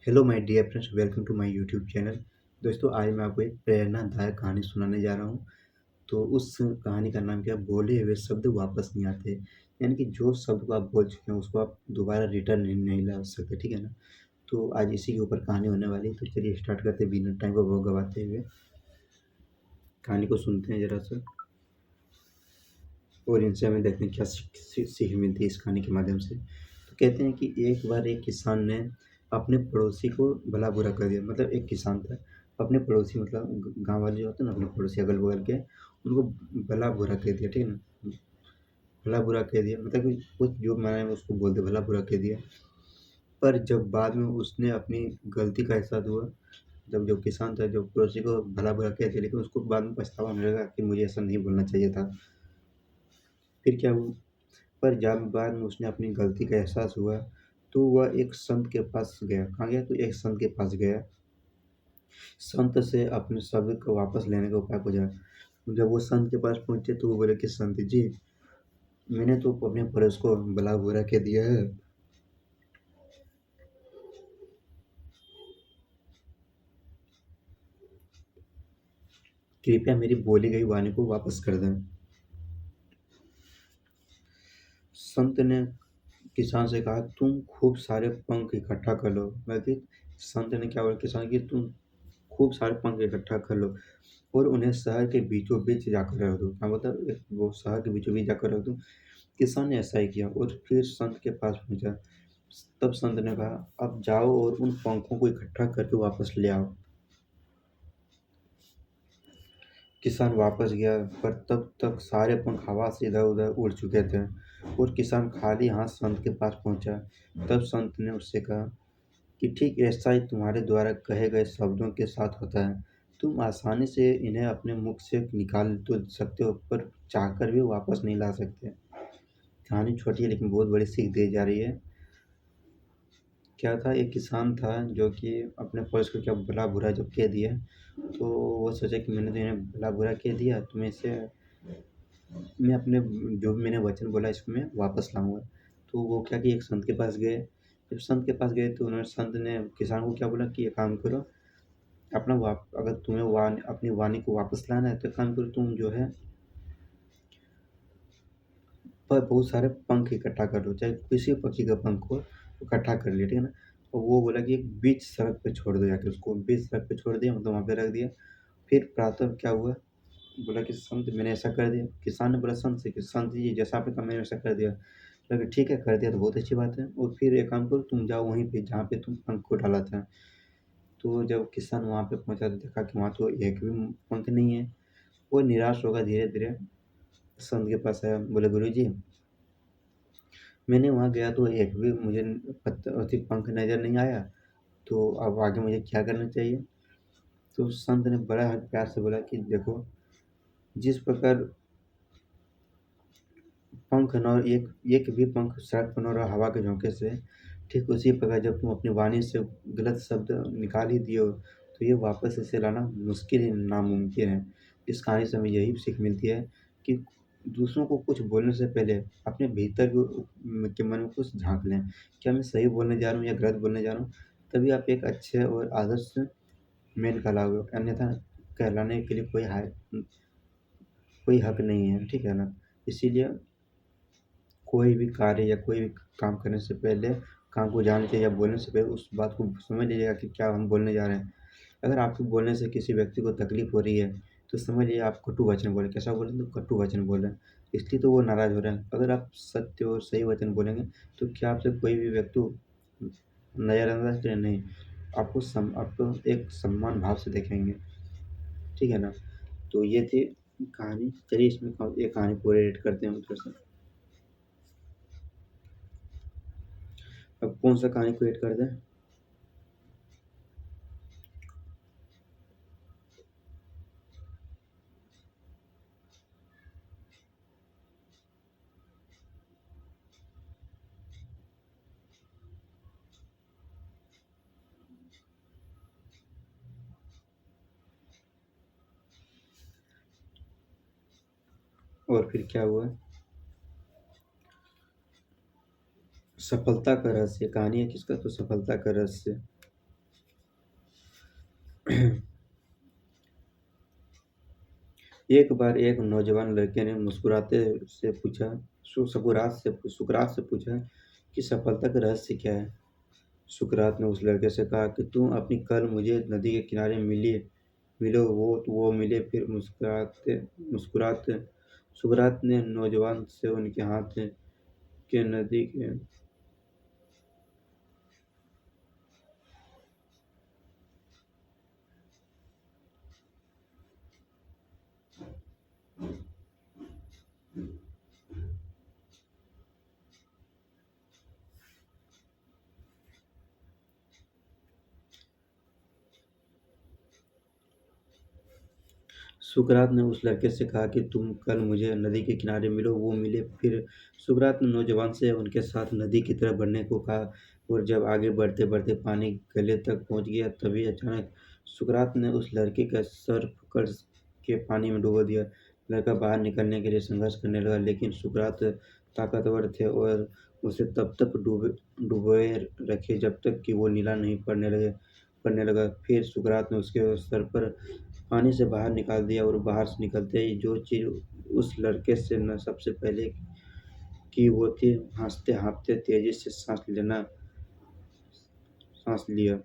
Hello my dear friends, welcome to my YouTube channel. दोस्तों, आज मैं आपको एक प्रेरणादायक कहानी सुनाने जा रहा हूँ। तो उस कहानी का नाम क्या है, बोले हुए शब्द वापस नहीं आते। यानी कि जो शब्द को आप बोल चुके हैं उसको आप दोबारा रिटर्न नहीं ला सकते, ठीक है ना। तो आज इसी के ऊपर कहानी होने वाली है। तो चलिए स्टार्ट करते हैं बिना टाइम को गवाते हुए। कहानी को सुनते हैं जरा सा, और इनसे हमें देखते हैं क्या सीख मिलती है इस कहानी के माध्यम से। तो कहते हैं कि एक बार एक किसान ने अपने पड़ोसी को भला बुरा कर दिया। मतलब एक किसान था, अपने पड़ोसी मतलब गांव वाले जो होते हैं ना, अपने पड़ोसी अगल बगल के, उनको भला बुरा कह दिया, ठीक है ना। भला बुरा कह दिया मतलब कि कुछ जो मैंने उसको बोलते भला बुरा कह दिया। पर जब बाद में उसने अपनी गलती का एहसास हुआ, जब जो किसान था, जो पड़ोसी को भला बुरा कह दिया, लेकिन उसको बाद में पछतावा होने लगा कि मुझे ऐसा नहीं बोलना चाहिए था। फिर क्या हुआ, पर जब बाद में उसने अपनी गलती का एहसास हुआ, तो वह एक संत के पास गया। कहाँ गया? तो एक संत के पास गया। संत से अपने शब्द को वापस लेने का उपाय पूछा। जब वो संत के पास पहुंचे तो वो बोले कि संत जी, मैंने तो अपने पड़ोस को भला बुरा कह दिया है। कृपया मेरी बोली गई वाणी को वापस कर दें। संत ने किसान से कहा, तुम खूब सारे पंख इकट्ठा कर लो। बल्कि संत ने क्या बोला किसान की, तुम खूब सारे पंख इकट्ठा कर लो और उन्हें शहर के बीचों बीच जाकर रख दो। क्या मतलब वो शहर के बीचों बीच जाकर रख दो। किसान ने ऐसा ही किया और फिर संत के पास पहुंचा। तब संत ने कहा, अब जाओ और उन पंखों को इकट्ठा करके वापस ले आओ। किसान वापस गया, पर तब तक सारे पंख हवा से इधर उधर उड़ चुके थे और किसान खाली हाथ संत के पास पहुंचा। तब संत ने उससे कहा कि ठीक ऐसा ही तुम्हारे द्वारा कहे गए शब्दों के साथ होता है। तुम आसानी से इन्हें अपने मुख से निकाल तो सकते हो, पर चाहकर भी वापस नहीं ला सकते। कहानी छोटी है लेकिन बहुत बड़ी सीख दी जा रही है। क्या था, एक किसान था जो कि अपने पड़ोस को क्या भला बुरा जब कह दिया, तो वो सोचा कि मैंने तो इन्हें भला बुरा कह दिया, तो मैं अपने जो भी मैंने वचन बोला इसको मैं वापस लाऊंगा। तो वो क्या कि एक संत के पास गए। जब संत के पास गए तो उन्होंने संत ने किसान को क्या बोला कि ये काम करो, अपना वाप अगर तुम्हें अपनी वाणी को वापस लाना है तो एक काम करो, तुम जो है पर बहुत सारे पंख इकट्ठा कर लो, चाहे किसी पक्षी का पंख हो, इकट्ठा कर लिया, ठीक है ना। तो वो बोला कि एक बीच सड़क पे छोड़ दो, जाके उसको बीच सड़क पे छोड़ दिया, मतलब वहाँ पे रख दिया। फिर प्रातः क्या हुआ, बोला कि संत मैंने ऐसा कर दिया। किसान ने बोला संत से कि संत जी, जैसा आपने कहा मैंने वैसा कर दिया। बोला कि ठीक है, कर दिया तो बहुत अच्छी बात है, और फिर एक काम करो, तुम जाओ वहीं पे जहाँ पे तुम पंख को डाला था। तो जब किसान वहाँ पे पहुँचा तो देखा कि वहाँ तो एक भी पंख नहीं है। वो निराश होगा धीरे धीरे संत के पास आया। बोले, गुरु जी, मैंने वहाँ गया तो एक भी मुझे अथी पंख नज़र नहीं आया, तो अब आगे मुझे क्या करना चाहिए? तो संत ने बड़ा प्यार से बोला कि देखो, जिस प्रकार पंख न एक एक भी पंख सड़क पर न रहा हवा के झोंके से, ठीक उसी प्रकार जब तुम अपनी वाणी से गलत शब्द निकाल ही दिए हो, तो ये वापस इसे लाना मुश्किल ही नामुमकिन है। इस कहानी से हमें यही सीख मिलती है कि दूसरों को कुछ बोलने से पहले अपने भीतर के मन में कुछ झाँक लें, क्या मैं सही बोलने जा रहा हूँ या गलत बोलने जा रहा हूँ? तभी आप एक अच्छे और आदर्श मेल कहलाओगे, अन्यथा कहलाने के लिए कोई हक नहीं है, ठीक है ना। इसीलिए कोई भी कार्य या कोई भी काम करने से पहले, काम को जानना चाहिए या बोलने से पहले उस बात को समझ लीजिएगा कि क्या हम बोलने जा रहे हैं। अगर आपके बोलने से किसी व्यक्ति को तकलीफ हो रही है, तो समझ लीजिए आप कटु वचन बोले। कैसा बोले? तो कटु वचन बोले, इसलिए तो वो नाराज़ हो रहे हैं। अगर आप सत्य और सही वचन बोलेंगे, तो क्या आपसे कोई भी व्यक्ति नज़रअंदाज करें? नहीं, आपको एक सम्मान भाव से देखेंगे, ठीक है ना। तो ये थी कहानी। चलिए इसमें ये कहानी पूरी एडिट करते हैं हम थोड़ा सा। अब कौन सा कहानी को एड कर दें? और फिर क्या हुआ? सफलता का रहस्य कहानी है किसका? तो सफलता का रहस्य। एक बार एक नौजवान लड़के ने मुस्कुराते से पूछा सुकरात से पूछा कि सफलता का रहस्य क्या है। सुकरात ने उस लड़के से कहा कि तुम अपनी कल मुझे नदी के किनारे मिलो वो मिले। फिर मुस्कुराते मुस्कुराते सुकरात ने नौजवान से उनके हाथ के नदी के सुकरात ने उस लड़के से कहा कि तुम कल मुझे नदी के किनारे मिलो वो मिले। फिर सुकरात ने नौजवान से उनके साथ नदी की तरफ बढ़ने को कहा और जब आगे बढ़ते बढ़ते पानी गले तक पहुंच गया तभी अचानक सुकरात ने उस लड़के का सर पकड़ के पानी में डुबो दिया। लड़का बाहर निकलने के लिए संघर्ष करने लगा लेकिन सुकरात ताकतवर थे और उसे तब तक डुबोए रखे जब तक कि वो नीला नहीं पड़ने लगा। फिर सुकरात ने उसके सर पर पानी से बाहर निकाल दिया और बाहर से निकलते ही जो चीज़ उस लड़के से न सबसे पहले की वो थी हँसते हाँफते तेजी से सांस लिया।